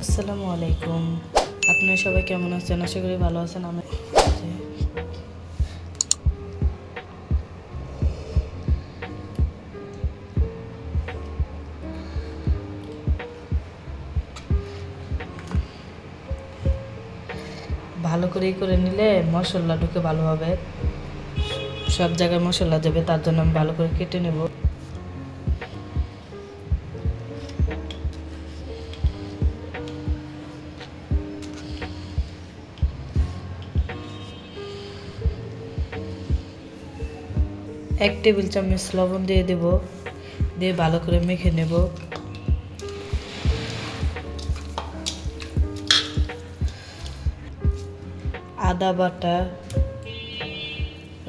আসসালামু আলাইকুম। আপনারা সবাই কেমন আছেন? আশা করি ভালো আছেন। আমি ভালো করেই করে নিলে মশলা ঢুকে ভালোভাবে সব জায়গায় মশলা যাবে, তার জন্য আমি ভালো করে কেটে নেব। এক টেবিল চামচ লবণ দিয়ে দেব, দিয়ে ভালো করে মেখে নেব। আদা বাটা,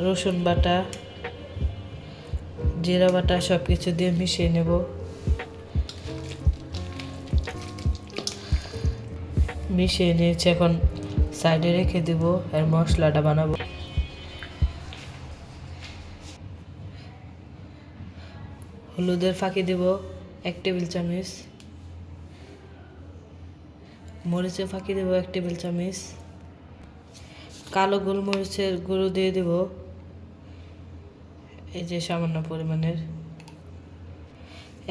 রসুন বাটা, জিরা বাটা সব কিছু দিয়ে মিশিয়ে নেব। মিশিয়ে নিয়েছি, এখন সাইডে রেখে দেব, আর মশলাটা বানাবো। হলুদের ফাঁকি দেব 1 টেবিল চামচ, মরিচের ফাঁকি দেব 1 টেবিল চামচ, কালো গোলমরিচের গুঁড়ো দিয়ে দেব এই যে সামান্য পরিমাণের,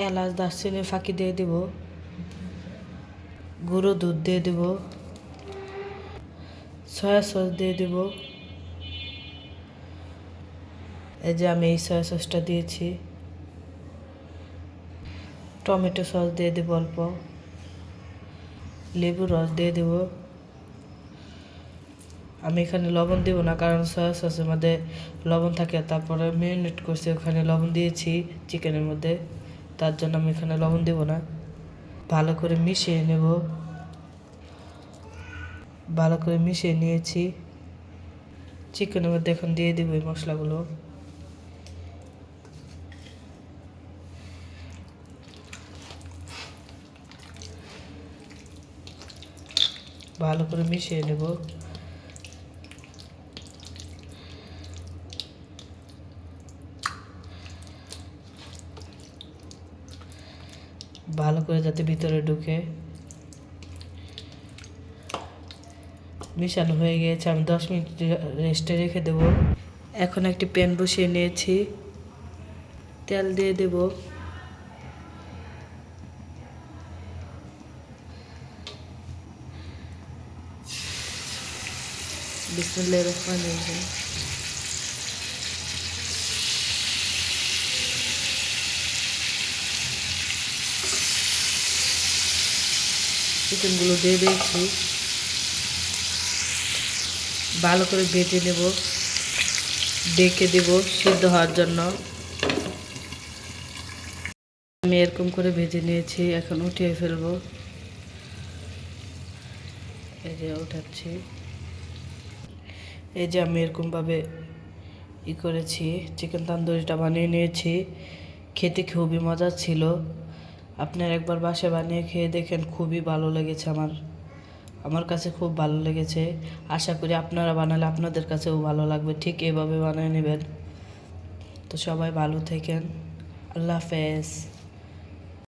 এলাচ দারচিনি ফাঁকি দিয়ে দেব, গুঁড়ো দুধ দিয়ে দেব, সয়া সস দিয়ে দেব। এই যে আমি এই সয়া সসটা দিয়েছি। টমেটো সস দিয়ে দেব অল্প, লেবুর রস দিয়ে দেব। আমি এখানে লবণ দেব না, কারণ সয়া সসের মধ্যে লবণ থাকে, তারপরে ম্যারিনেট করছি ওখানে লবণ দিয়েছি চিকেনের মধ্যে, তার জন্য আমি এখানে লবণ দেব না। ভালো করে মিশিয়ে নেব। ভালো করে মিশিয়ে নিয়েছি, চিকেনের মধ্যে এখন দিয়ে দেব এই মশলাগুলো। ভালো করে মিশিয়ে নেব। ভালো করে যাতে ভিতরে ঢুকে। মিশানো হয়ে গিয়েছে, আমি 10 মিনিট রেস্টে রেখে দেব। এখন একটি প্যান বসিয়ে নিয়েছি, তেল দিয়ে দেব। বিসমিল্লাহির রহমানির রহিম। চিকেনগুলো দিয়ে দিয়েছি, ভালো করে ভেজে নেব, ডেকে দেব সিদ্ধ হওয়ার জন্য। আমি এরকম করে ভেজে নিয়েছি, এখন উঠিয়ে ফেলবো। এই যে উঠাচ্ছি। এই যে আমি এরকমভাবে করেছি, চিকেন তন্দুরিটা বানিয়ে নিয়েছি। খেতে খুবই মজা ছিল। আপনার একবার বাসায় বানিয়ে খেয়ে দেখেন, খুবই ভালো লেগেছে আমার কাছে খুব ভালো লেগেছে। আশা করি আপনারা বানালে আপনাদের কাছেও ভালো লাগবে, ঠিক এভাবে বানিয়ে নেবেন। তো সবাই ভালো থাকেন। আল্লাহ হাফেজ।